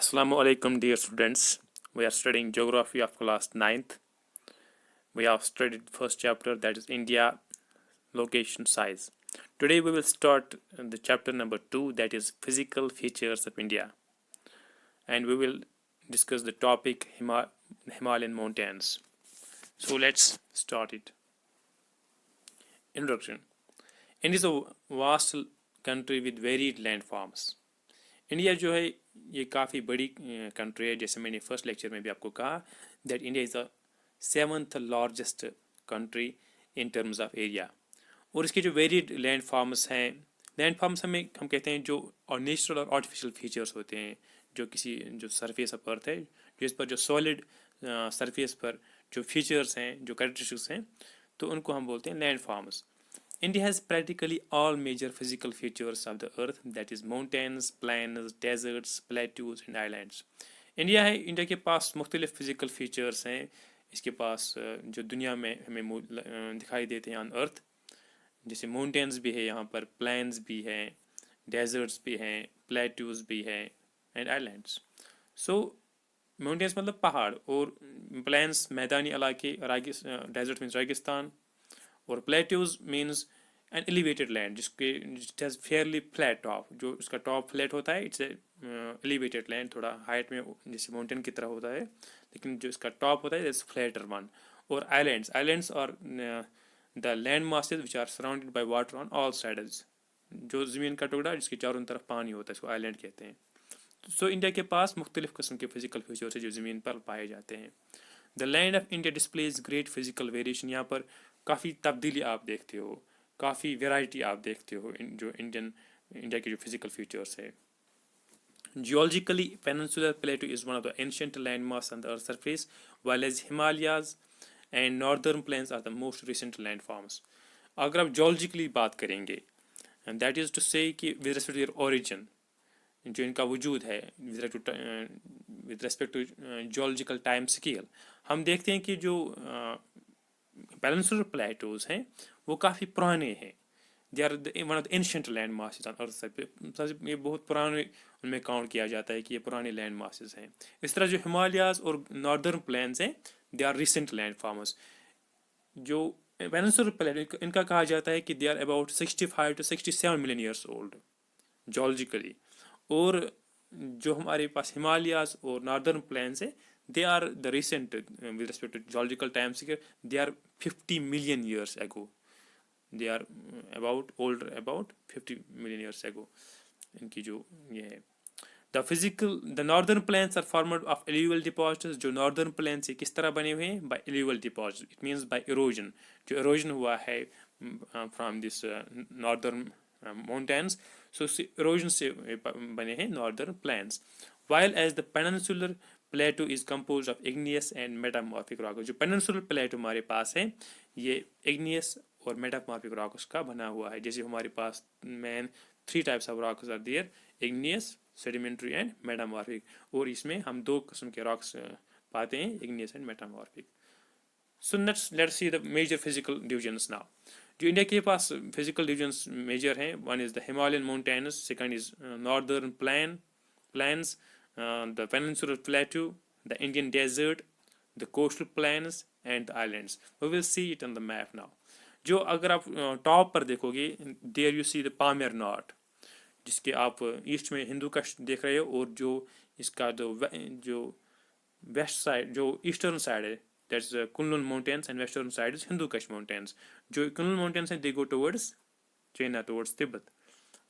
Assalamu alaikum, dear students. We are studying geography of class 9th. We have studied first chapter, that is India location size. Today we will start the chapter number 2, that is physical features of India, and we will discuss the topic Himalayan mountains. So let's start it. Introduction. India is a vast country with varied landforms. India जो है ये काफ़ी बड़ी country है, जैसे मैंने first lecture में भी आपको कहा that India is the 7th largest country in terms of area. और इसके जो वेरिड लैंड फॉर्म्स हैं, लैंड फॉर्म्स हमें हम कहते हैं जो और नेचुरल और आर्टिफिशियल फीचर्स होते हैं जो किसी जो सरफेस ऑफ अर्थ है, जो इस पर जो सॉलिड सरफेस पर जो फीचर्स हैं, जो कैरेक्टरिस्टिक्स हैं, तो उनको हम बोलते हैं land forms. India has practically all major physical features of the earth, that is mountains, plains, deserts, plateaus and islands. India के पास मुख्तलिफ फिजिकल फीचर्स हैं। इसके पास जो दुनिया में हमें दिखाई देते हैं ऑन अर्थ, जैसे माउंटेन्स भी है, यहाँ पर प्लेन्स भी हैं, डेजर्ट्स भी हैं, प्लेट्यूज भी हैं एंड आइलैंड्स। सो माउंटेन्स मतलब पहाड़, और प्लेन्स मैदानी इलाके, डेजर्ट मीन्स रेगिस्तान, और plateaus means an elevated land जिसके हैज़ फेयरली फ्लैट टॉप, जो उसका टॉप फ्लैट होता है, इट्स एलिवेटेड लैंड, थोड़ा हाइट में जैसे माउंटेन की तरह होता है, लेकिन जो इसका टॉप होता है इट्स फ्लैटर वन। और आइलैंड्स और the land masses which are surrounded by water on all sides, जो ज़मीन का टुकड़ा जिसके चारों तरफ पानी होता है, इसको आइलैंड कहते हैं। सो इंडिया के पास मुख्तलिफ किस्म के फिजिकल फीचर्स हैं जो ज़मीन पर पाए जाते हैं। The land of India displays great physical variation, यहाँ पर काफ़ी तब्दीली आप देखते हो, काफ़ी वेराइटी आप देखते हो जो इंडिया के जो फिजिकल फीचर्स है। Geologically peninsular plateau is one of the ancient land mass on the earth surface, while as Himalayas and northern plains are the most recent land forms. अगर आप जियोलॉजिकली बात करेंगे, and that is to say कि with respect to your origin, जो इनका वजूद है with respect to geological time scale, हम देखते हैं कि जो पेनिनसुलर प्लेटोज हैं वो काफ़ी पुराने हैं। They are one of the ancient land masses on earth, ये बहुत पुराने उनमें काउंट किया जाता है कि ये पुराने लैंड मासेस हैं। इस तरह जो हिमालयाज और नॉर्दर्न प्लेन्स हैं, they are recent land forms. जो पेनिनसुलर प्लेट इनका कहा जाता है कि they are about 65 to 67 million years old geologically. और जो हमारे पास हिमालयाज और नॉर्दर्न प्लेन्स है, they are the recent with respect to geological time scale, they are 50 million years ago, they are about 50 million years ago इनकी जो ये है। the northern plains are formed of alluvial deposits, जो northern plains से किस तरह बने हुए हैं, by alluvial deposits, it means by erosion, जो erosion हुआ है from this northern mountains, so erosion से बने हैं northern plains, while as the peninsular plateau is compose of igneous and metamorphic rock. जो पेनिनसुलर प्लेटो हमारे पास है, ये इग्नियस और मेटामॉर्फिक रॉक्स का बना हुआ है। जैसे हमारे पास main 3 types of rocks are there, igneous, sedimentary and metamorphic, और इसमें हम 2 किस्म के रॉक्स पाते हैं, igneous and metamorphic. So let's see the major physical divisions now. जो इंडिया के पास फिजिकल डिविजन्स मेजर हैं, one is the Himalayan mountains, second is northern plains, the peninsular plateau, the Indian desert, the coastal plains and the islands. We will see it on the map now. जो अगर आप top पर देखोगे, there you see the Pamir Knot, जिसके आप east में हिंदू कश देख रहे हो, और जो इसका जो वेस्ट साइड, जो ईस्टर्न साइड है, that's Kunlun mountains, and western side is Hindu Kush mountains. जो कुनलुन माउंटेन्स हैं, they go towards China, towards Tibet.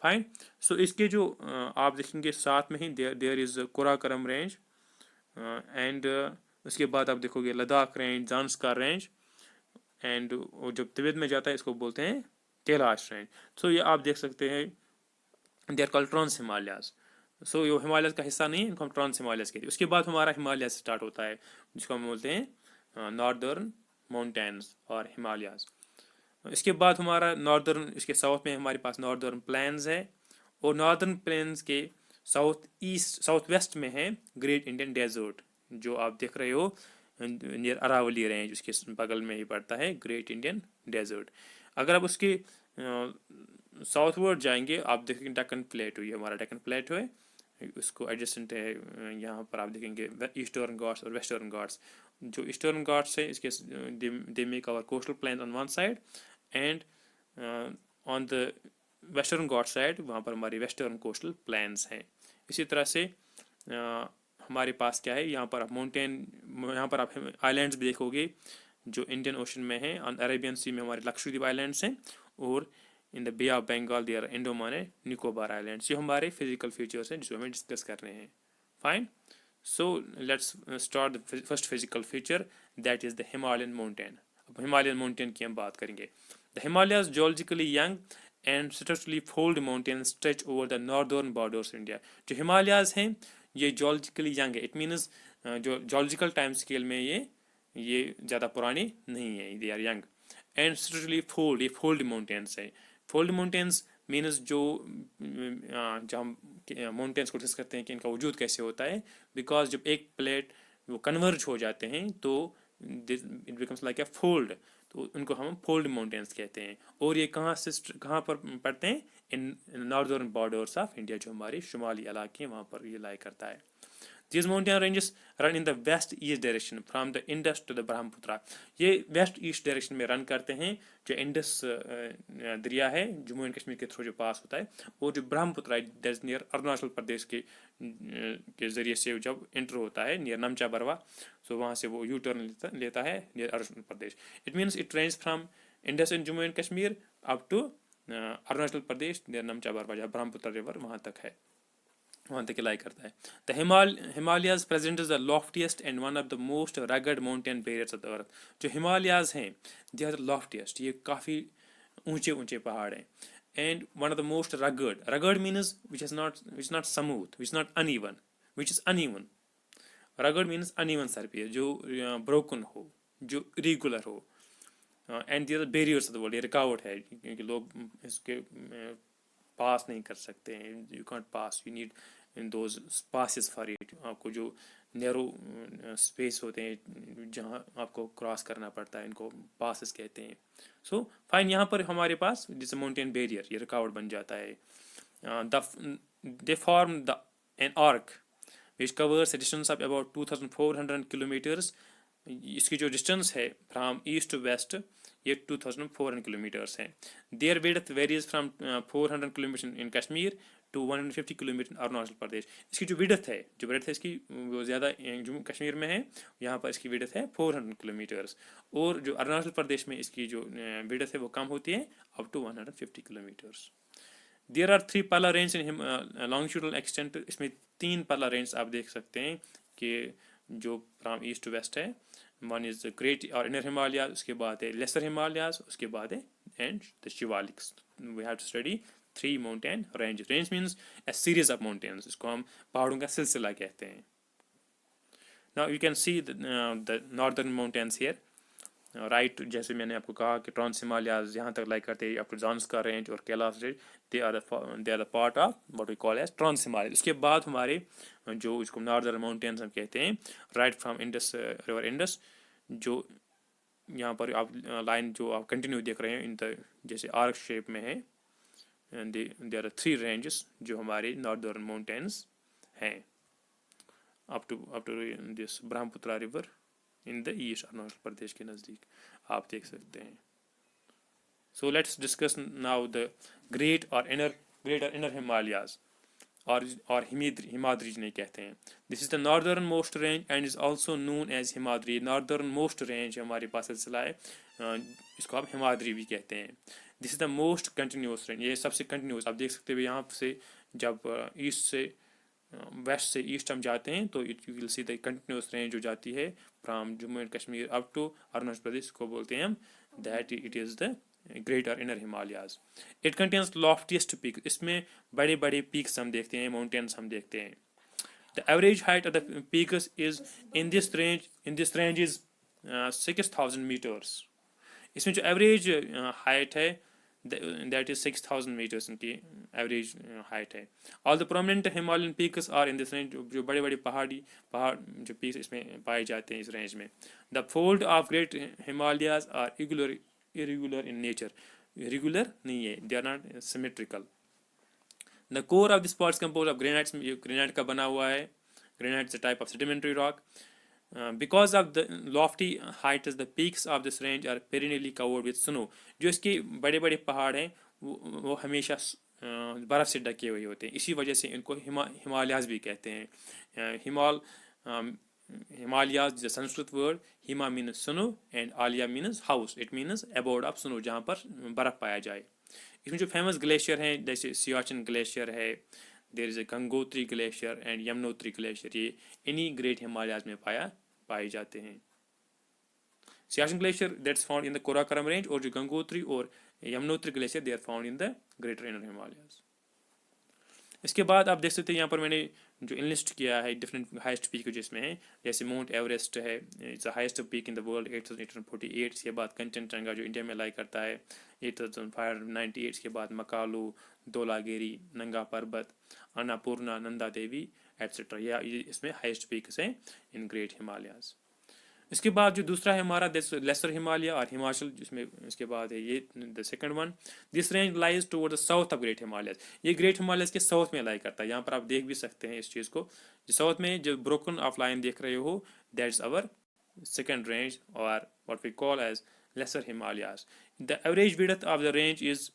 Fine. So इसके जो आप देखेंगे साथ में ही there is Karakoram range, and उसके बाद आप देखोगे Ladakh range, Zanskar range, and जब तिब्बत में जाता है इसको बोलते हैं कैलाश रेंज। सो ये आप देख सकते हैं, they are called trans Himalayas. So ये हिमालय का हिस्सा नहीं है, इनको हम ट्रांस हिमालयाज कहते हैं। उसके बाद हमारा हिमालय स्टार्ट होता है, जिसको हम बोलते हैं नॉर्दर्न माउंटेन्स और हिमालयाज। इसके बाद हमारा नॉर्दर्न, इसके साउथ में हमारे पास नॉर्दर्न प्लेन्स है, और नॉर्दर्न प्लेन्स के साउथ वेस्ट में है ग्रेट इंडियन डेजर्ट, जो आप देख रहे हो नियर अरावली रेंज, उसके बगल में ही पड़ता है ग्रेट इंडियन डेजर्ट। अगर आप उसके साउथवर्ड जाएंगे, आप देखेंगे डेक्कन प्लेटो, ये हमारा डेक्कन प्लेटो है, उसको एडजेसेंट है। यहाँ पर आप देखेंगे ईस्टर्न घाट्स और वेस्टर्न घाट्स। जो ईस्टर्न घाट्स है इसके they make our coastal plain on one side, and on the western Ghat side वहाँ पर हमारी वेस्टर्न कोस्टल प्लेन्स हैं। इसी तरह से हमारे पास क्या है, यहाँ पर आप माउंटेन, यहाँ पर आप आइलैंड्स भी देखोगे जो इंडियन ओशन में है। ऑन अरेबियन सी में हमारे लक्षद्वीप आइलैंड्स हैं, और in the Bay of Bengal there Andaman and Nicobar islands. ये हमारे फिजिकल फीचर्स हैं जिसको हमें डिस्कस कर रहे हैं। Fine, so let's start the first physical feature, that is the Himalayan mountain. अब हिमालयन माउंटेन की हम बात करेंगे। The Himalayas geologically young and structurally fold mountain stretch over the northern borders of India. जो हिमालयाज हैं ये जियोलॉजिकली यंग है, इट मीन्स जो जियोलॉजिकल टाइम स्केल में ये ज़्यादा पुरानी नहीं है, they are young. And structurally fold, ये फोल्ड माउंटेन्स है। फोल्ड माउंटेन्स मीन्स जो जब हम माउंटेन्स को डिस्कस करते हैं कि इनका वजूद कैसे होता है, बिकॉज जब एक प्लेट वो कन्वर्ज हो जाते हैं तो it becomes like a fold, तो उनको हम फोल्ड माउंटेन्स कहते हैं। और ये कहाँ पर पड़ते हैं, in northern borders of India, जो हमारे शुमाली इलाके हैं वहाँ पर ये लाई करता है। These mountain ranges run in the west east direction from the Indus to the Brahmaputra। ये वेस्ट ईस्ट डायरेक्शन में रन करते हैं। जो इंडस दरिया है जम्मू एंड कश्मीर के थ्रू जो पास होता है, और जो ब्रह्मपुत्र दैट नियर अरुणाचल प्रदेश के ज़रिए से जब इंटर होता है नियर नमचा बरवा, सो वहाँ से वो यू टर्न लेता है near Arunachal Pradesh. It means it range from Indus in Jammu and Kashmir up to Arunachal Pradesh near Namcha Barwa, जहाँ ब्रह्मपुत्र रिवर वहाँ तक है, वहाँ तक लाई करता है। The Himalayas present is the loftiest and one of the most rugged mountain barriers of the earth. जो हिमालयाज हैं दे आर द लॉफ्टिएस्ट, ये काफ़ी ऊंचे ऊंचे पहाड़ हैं। And one of the most rugged means which is not smooth, which not uneven, which is uneven. Rugged means uneven surface, जो broken हो, जो इरेगुलर हो। And they are barriers of the world, ये रुकावट है क्योंकि लोग इसके पास नहीं कर सकते हैं। You can't pass, you need in those passes for it. आपको जो नैरो स्पेस होते हैं जहाँ आपको क्रॉस करना पड़ता है, इनको पासेस कहते हैं। सो फाइन, यहाँ पर हमारे पास जैसे माउंटेन बैरियर, ये रुकावट बन जाता है। They form the an arc which covers distance of about 2400 kilometres. इसकी जो डिस्टेंस है फ्राम ईस्ट टू वेस्ट ये 2400 किलोमीटर्स है। Their width varies from 400 kilometre in Kashmir to 150 kilometre Arunachal Pradesh. इसकी जो विड्थ है इसकी वो ज़्यादा जम्मू कश्मीर में है, यहाँ पर इसकी विड्थ है 400 किलोमीटर्स, और जो अरुणाचल प्रदेश में इसकी जो विड्थ है वो कम होती है up to 150 kilometres. There are 3 parallel range in longitudinal extent. इसमें 3 पाला रेंज आप देख सकते हैं कि जो फ्राम ईस्ट टू वेस्ट है। वन इज ग्रेट और इनर हिमालयाज, उसके बाद है लेसर हिमालयाज, उसके बाद है and the Shivaliks. We have to study 3 mountain range. Range means a series of mountains, इसको हम पहाड़ों का सिलसिला कहते हैं। Now you can see the northern mountains here, right. जैसे मैंने आपको कहा कि ट्रांस हिमालयाज यहाँ तक लाइक करते हैं, आपको जानस्का रेंज और Kailash range, they are the part of what we call as trans Himalaya. उसके बाद हमारे जो इसको नॉर्दर्न माउंटेन्स हम कहते हैं, right from Indus river Indus, जो यहाँ पर आप लाइन जो आप कंटिन्यू देख रहे हैं इन द जैसे आर्क शेप में है, दे आर 3 रेंजेस जो हमारे नॉर्दर्न माउंटेन्स हैं up to this Brahmaputra river in the east, Arunachal Pradesh के नज़दीक आप देख सकते हैं। So let's discuss now the great और इनर हिमालयाज, और हिमाद्री जिन्हें कहते हैं। This is the northernmost range and is also known as Himadri. Northernmost range हमारे पास सिलसिला है, इसको आप हिमाद्री भी कहते हैं। This is the most continuous range, ये सबसे कंटिन्यूस। आप देख सकते हो यहाँ से जब ईस्ट से वेस्ट से ईस्ट हम जाते हैं तो it you will see the continuous range जो जाती है from Jammu and Kashmir up to Arunachal Pradesh, को बोलते हैं हम that it is the greater inner Himalayas. It contains loftiest peak, इसमें बड़े बड़े पीक्स हम देखते हैं, माउंटेन्स हम देखते हैं। The average height of the peaks is in this range is 6000 metres. इसमें जो एवरेज हाइट है that is 6000 meters इनकी एवरेज हाइट है। All the prominent Himalayan peaks are in this range, जो बड़े बड़े पहाड़ जो पीक्स इसमें पाए जाते हैं इस रेंज में। The fold of great Himalayas are irregular in nature, regular नहीं है, they are not symmetrical. The core of this part is compose of granites, granite का बना हुआ है। Granite is a type of sedimentary rock. Because of the lofty height the peaks of this range are perennially covered with snow. जो इसके बड़े बड़े पहाड़ हैं वो हमेशा बर्फ़ से ढके हुए होते हैं, इसी वजह से इनको हिमालयाज भी कहते हैं। Himalayas is a Sanskrit word. Hima means snow and Alya means house. It means abode of snow, जहाँ पर बर्फ पाया जाए। इसमें जो फेमस ग्लेशियर हैं जैसे सियाचिन ग्लेशियर है, there is a Gangotri glacier and Yamunotri glacier, ये इन्हीं ग्रेट हिमालयाज में पाए जाते हैं। Siachen glacier that's found in the Karakoram range, और जो गंगोत्री और Yamunotri glacier they are found in the greater inner Himalayas. इसके बाद आप देख सकते हैं यहाँ पर मैंने जो इनलिस्ट किया है डिफरेंट हाइस्ट पीक जिसमें है, जैसे माउंट एवरेस्ट है, it's highest peak in the world 8848। इसके बाद कंचनजंगा जो इंडिया में लाई करता है 8598। इसके बाद मकालू, धौलागिरी, नंगा पर्वत, अन्नपूर्णा, नंदा देवी एट्सेट्रा, ये इसमें हाइस्ट पीक्स हैं इन ग्रेट हिमालयाज। इसके बाद जो दूसरा है हमारा लेसर हिमालय और हिमाचल, जिसमें इसके बाद है ये the second one. This range lies toward the south of great Himalayas. ये ग्रेट हिमालयस के साउथ में लाई करता है। यहाँ पर आप देख भी सकते हैं इस चीज़ को, जो साउथ में जो ब्रोकन ऑफ लाइन देख रहे हो, दैट्स आवर सेकंड रेंज और what we call as lesser Himalayas. The average width of the range is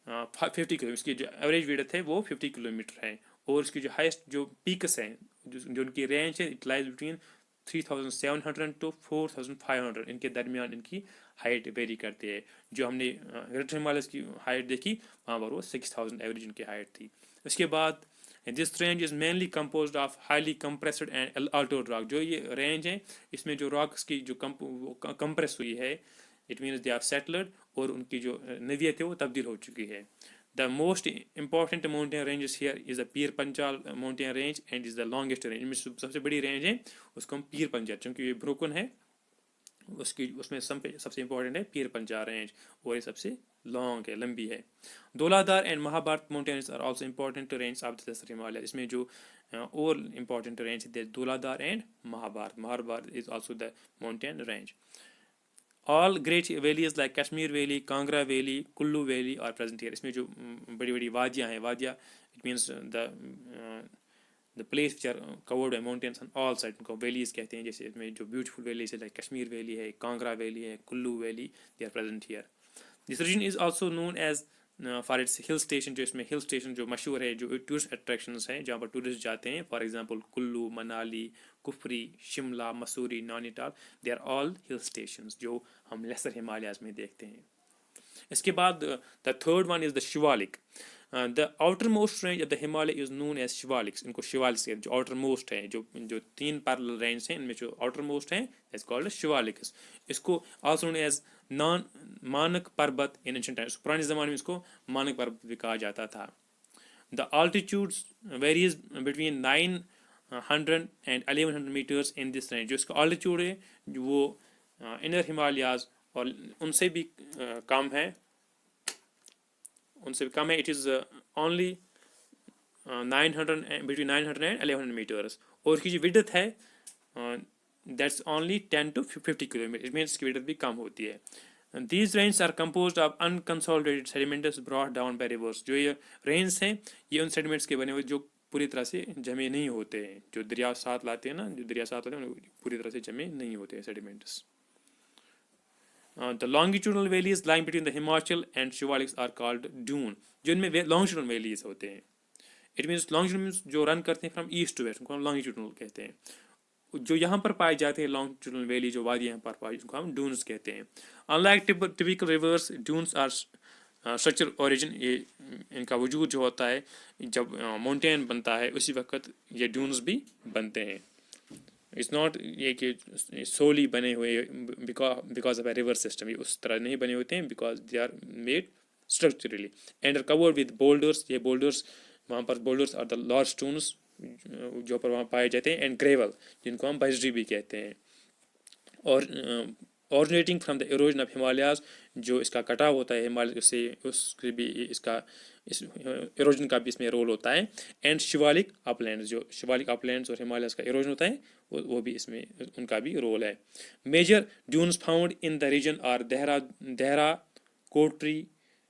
50 kilometre. इसकी जो एवरेज विड्थ है वो 50 किलोमीटर है, और इसकी जो हाइस्ट जो पीक्स हैं, जो उनकी रेंज है, इट लाइज बिटवीन 3700 to 4500, इनके दरमियान इनकी हाइट वेरी करती है। जो हमने ग्रेटर हिमालयस की हाइट देखी वहाँ पर वो 6000 एवरेज इनकी हाइट थी। इसके बाद this range is mainly composed of highly compressed and Altered rock. जो ये रेंज है इसमें जो रॉक्स की जो कंप्रेस हुई है, it means they are settled, और उनकी जो नवियत है वो तब्दील हो चुकी है। The most important mountain ranges here is the Pir Panjal mountain range and is the longest range। इनमें सबसे बड़ी रेंज है उसको हम पीर पंजाल, क्योंकि ये ब्रोकन है उसमें सबसे इंपॉर्टेंट है पीर पंजाल रेंज, और ये सबसे लॉन्ग है, लंबी है। Dhauladhar and Mahabharat mountains are also important range of the lesser Himalaya. इसमें जो और इंपॉर्टेंट रेंज है Dhauladhar and Mahabharat. Mahabharat is also the mountain range. All great valleys like Kashmir Valley, Kangra Valley, Kullu Valley are present here। इसमें जो बड़ी बड़ी वादियाँ हैं, वादियाँ it means the place which are covered by mountains on all sides, उनको valleys कहते हैं। जैसे इसमें जो beautiful valleys है like Kashmir Valley है, Kangra Valley है, Kullu Valley, they are present here। This region is also known as for its hill station. जो इसमें हिल स्टेशन जो मशहूर है, जो टूरिस्ट अट्रैक्शंस हैं जहाँ पर टूरिस्ट जाते हैं, for example Kullu, Manali, Kufri, Shimla, Mussoorie, Nainital, they are all hill stations जो हम लेसर हिमालयाज में देखते हैं। इसके बाद the third one is the Shivalik. The outermost range of the Himalaya is known as Shivaliks. इनको शिवालिक्स, जो आउटर मोस्ट है, जो 3 पैरेलल रेंज हैं, इनमें जो आउटर मोस्ट हैं इज कॉल्ड शिवालिक्स। इसको आल्सो नोन एज मानक पर्वत इन एंशिएंट टाइम्स। पुराने ज़माने में इसको मानक पर्वत भी कहा जाता था। The altitudes varies between 900 and 1100 metres in this range. जो इसका आल्टीट्यूड है वो इनर हिमालयाज और उनसे भी कम है, it is only 900 between 900 and 1100 metres. और इसकी जो विड्थ है that's only 10 to 50 kilometre. It means इसकी विड्थ भी कम होती है। These ranges are composed of unconsolidated sediments brought down by rivers। जो ये रेंज हैं ये उन सेडिमेंट्स के बने हुए जो पूरी तरह से जमे नहीं होते हैं, जो दरिया साथ लाते हैं ना, जो दरिया साथ लाते हैं पूरी तरह से जमे नहीं होते हैं sediments. The longitudinal valleys lying between the Himachal and Shivaliks are called dune। जो इनमें longitudinal valleys होते हैं, it means longitudinal जो रन करते हैं फ्रॉम ईस्ट टू वेस्ट, उनको हम longitudinal कहते हैं। जो यहाँ पर पाए जाते हैं longitudinal वैली, जो वादी यहाँ पर पाई, उनको हम dunes कहते हैं। Unlike typical rivers, dunes are structural origin। ये इनका वजूद जो होता है जब माउंटेन बनता है उसी वक्त ये dunes भी बनते हैं। इट्स नॉट ये कि सोली बने हुए because of a river system, ये उस तरह नहीं बने होते हैं, because they are made structurally and are covered with boulders. ये बोल्डर्स वहाँ पर boulders are the large stones जो पर वहाँ पाए जाते हैं, एंड ग्रेवल जिनको हम बजरी भी कहते हैं। और originating from the erosion of Himalayas, जो इसका कटाव होता है हिमालय से, उसके भी इसका इस इरोजन का भी इसमें रोल होता है। एंड शिवालिक अपलैंड्स, जो शिवालिक अपलैंड्स और हिमालयस का इरोजन होता है वो भी इसमें उनका भी रोल है। Major dunes found in the region are Dehra, Kotri,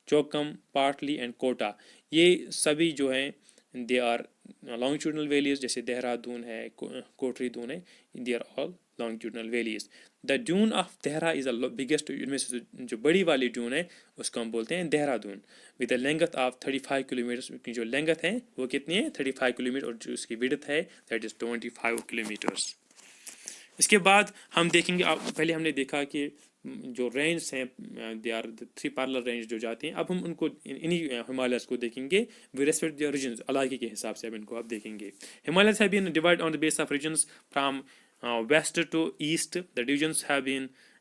Chaukam, Patli and Kota. ये सभी जो हैं दे आर लॉन्गिट्यूडनल वैलीज, जैसे देहरादून है, कोटरी दून है, they are all longitudinal valleys. The Dun of Dehra is the biggest, इनमें से जो बड़ी वाली ड्यून है उसको हम बोलते हैं Dehradun, with the length of 35 kilometre की जो लेंथ है वो कितनी है 35 किलोमीटर, और जो उसकी विड्थ है दैट इज़ 25 किलोमीटर्स। इसके बाद हम देखेंगे, पहले हमने देखा कि जो रेंज हैं दे आर 3 पैरेलल रेंज जो जाती हैं, अब हम उनको इन्हीं हिमालयस को देखेंगे विद रिस्पेक्ट टू रीजन, इलाके के हिसाब से अब इनको आप देखेंगे। Himalayas have been divide on the base of regions from west to east. The divisions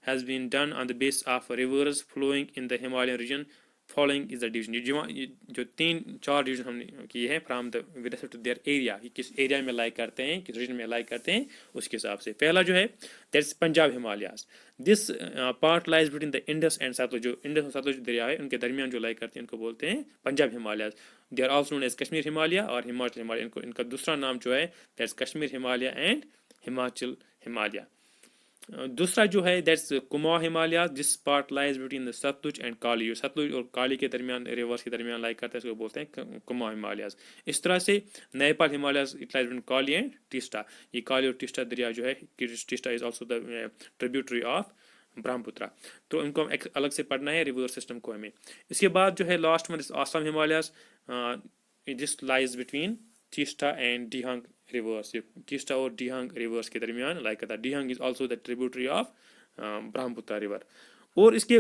has been done on the base of rivers flowing in the Himalayan region. Following is the division, जो 3-4 division हमने किए हैं from the with respect to their area, किस area में lie करते हैं, किस reason में लाई करते हैं, उसके हिसाब से। पहला जो है that's Punjab Himalayas. This part lies between the Indus and Sutlej, जो इंडस और सतलुज दरिया है उनके दरमियान जो लाई करते हैं उनको बोलते हैं Punjab Himalayas. They are also known as Kashmir Himalaya और हिमाचल हिमालय, इनको इनका दूसरा नाम जो है दैट्स कश्मीर हिमालय एंड हिमाचल हिमालय। दूसरा जो है that's Kumaon Himalaya, this part lies between the Sutlej and Kali, जो सतलुज और काली के दरमियान, रिवर्स के दरमियान लाई करता है, इसको बोलते हैं कुमाऊं हिमालयास। इस तरह से Nepal Himalayas it lies between Kali and Teesta, ये काली और टिस्टा दरिया जो है, Teesta is also the tributary of Brahmaputra, तो इनको हम अलग से पढ़ना है रिवर सिस्टम को हमें। इसके बाद जो है लास्ट में Assam Himalayas, this lies between Teesta and Dihang rivers, Teesta और दिहांग रिवर्स के दरमियान लाइक करता है। Dihang is also the tributary of Brahmaputra river. और इसके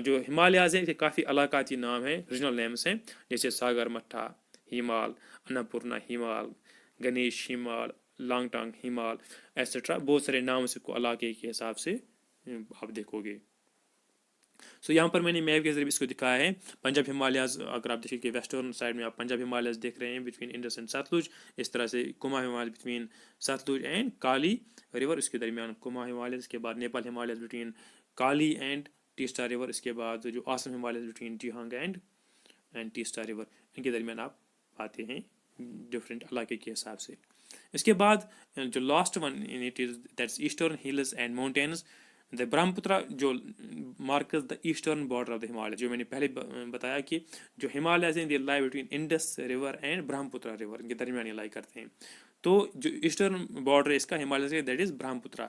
जो हिमालयाज है, काफ़ी इलाकाती नाम है, रीजनल नेम्स हैं, जैसे सागर मट्ठा हिमाल, अन्नपूर्णा हिमाल, गणेश हिमाल, लांगटांग हिमाल एट्सेट्रा, बहुत सारे नाम इसको इलाके के हिसाब से आप देखोगे। सो यहाँ पर मैंने मैप के जरिए इसको दिखाया है। पंजाब हिमालयाज, अगर आप देखिए कि वेस्टर्न साइड में आप पंजाब हिमालयाज देख रहे हैं बिटवीन इंडस एंड सतलुज, इस तरह से Kumaon Himalaya between Sutlej and Kali river, इसके दरमियान कुमाऊं हिमालय, इसके बाद Nepal Himalayas between Kali and Teesta river, इसके बाद जो Assam Himalayas between Dihang and Teesta river, इनके दरमियान आप पाते हैं डिफरेंट इलाके के हिसाब से। इसके बाद जो last one in it is that's eastern hills and mountains. The Brahmaputra जो marks the eastern border of the Himalaya, जो मैंने पहले बताया कि जो Himalaya they lie between Indus river and Brahmaputra river, इनके दरमियान लाई करते हैं। तो जो ईस्टर्न बॉर्डर है इसका Himalaya say that is Brahmaputra.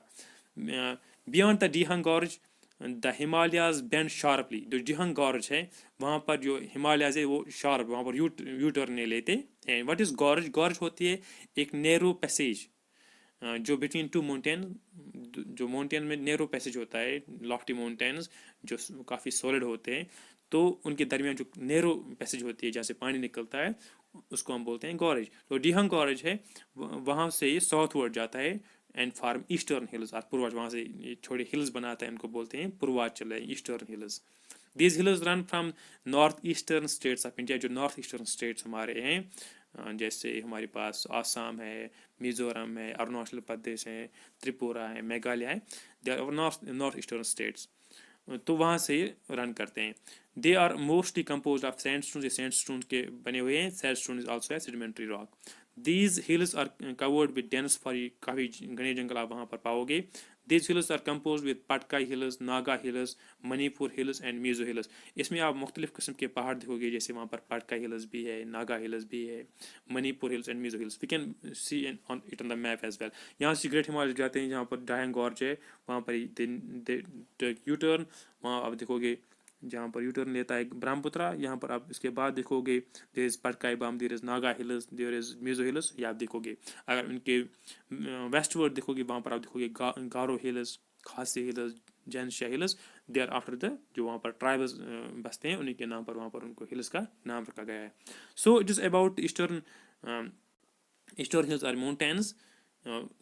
Beyond the Dihang gorge the Himalayas bend sharply, जो दिहांग गॉर्ज है वहाँ पर जो हिमालयाज है वो शार्प, वहाँ पर यू टर्न नहीं लेते हैं। What is gorge? गॉर्ज होती है एक नैरो पैसेज जो बिटवीन टू माउंटेन, जो माउंटेन में नैरो पैसेज होता है, लॉफ्टी माउंटेन्स जो काफ़ी सॉलिड होते हैं, तो उनके दरमियान जो नैरो पैसेज होती है जहाँ से पानी निकलता है उसको हम बोलते हैं गॉरेज। तो दिहांग गॉरेज है वहाँ से ये साउथ वर्ड जाता है एंड फार्म ईस्टर्न हिल्स और पूर्वांचल, वहाँ से ये छोटे हिल्स बनाता है, इनको बोलते हैं पूर्वांचल है, eastern hills. These hills run from north eastern states of India, जो नॉर्थ ईस्टर्न स्टेट्स हमारे हैं, जैसे हमारे पास आसाम है, मिजोरम है, अरुणाचल प्रदेश है, त्रिपुरा है, मेघालय है, they are north eastern states, तो वहाँ से रन करते हैं। They are mostly composed of sandstone, ये सैंडस्टोन के बने हुए हैं, सैंडस्टोन इज ऑल्सो है sedimentary rock. These hills are covered with dense forest, काफ़ी घने जंगल आप वहाँ पर पाओगे। These hills are composed with Patkai hills, Naga hills, Manipur hills and Mizo hills. इसमें आप मुख्तलिफ किस्म के पहाड़ देखोगे, जैसे वहाँ पर पटकाई हिल्स भी है, नागा हिल्स भी है, Manipur hills and Mizo hills. We can see on it on the map as well. यहाँ से ग्रेट हिमालय जाते हैं, जहाँ पर डायंग गॉर्ज है, वहाँ पर यू टर्न, वहाँ आप देखोगे जहाँ पर यू टर्न लेता है ब्रह्मपुत्र। यहाँ पर आप इसके बाद देखोगे there is Patkai Bum, there is Naga hills, there is Mizo hills, ये आप देखोगे। अगर उनके वेस्ट वर्ड देखोगे वहाँ पर आप देखोगे Garo hills, Khasi hills, Jaintia hills, they are after the, जो वहाँ पर ट्राइबल्स बसते हैं उन्हीं के नाम पर वहाँ पर उनको हिल्स का नाम रखा गया है। So it is about eastern hills are mountains.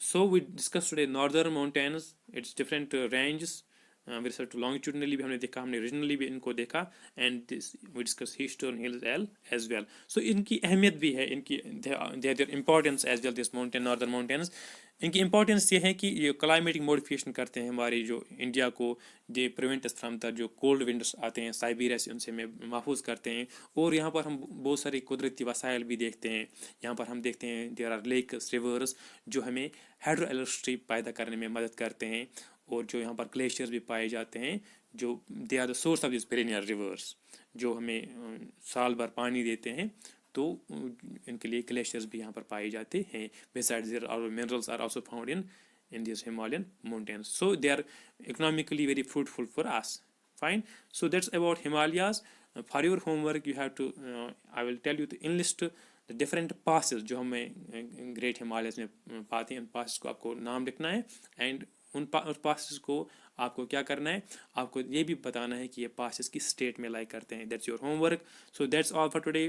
So we discussed today northern mountains, its different ranges. with respect to longitudinally भी हमने देखा, हमने रीजनली भी इनको देखा, and we discussed eastern hills as well. So इनकी अहमियत भी है, इनकी their importance as well, this mountain, northern mountains. इनकी इंपॉर्टेंस ये है कि ये क्लाइमेटिक मॉडिफिकेशन करते हैं हमारी जो इंडिया को, ये प्रिवेंट फ्रॉम द जो कोल्ड विंडर्स आते हैं साइबेरिया से, उनसे हमें महफूज करते हैं। और यहाँ पर हम बहुत सारी कुदरती वसाइल भी देखते हैं। यहाँ पर हम देखते हैं देयर आर लेक्स, रिवर्स जो हमें हाइड्रो इलेक्ट्रिसिटी पैदा करने में मदद करते हैं, और जो यहाँ पर ग्लेशियर्स भी पाए जाते हैं, जो they are the source of this perennial rivers, जो हमें साल भर पानी देते हैं। तो इनके लिए ग्लेशियर्स भी यहाँ पर पाए जाते हैं. Besides, there are minerals are also found in these Himalayan mountains. So they are economically very fruitful for us. Fine. So that's about Himalayas. For your homework, you have to I will tell you to enlist the different passes जो हमें great Himalayas में पाते हैं. उन passes को आपको नाम लिखना है, एंड उन passes को आपको क्या करना है, आपको ये भी बताना है कि ये passes किस स्टेट में लाई करते हैं. That's your homework. So that's all for today.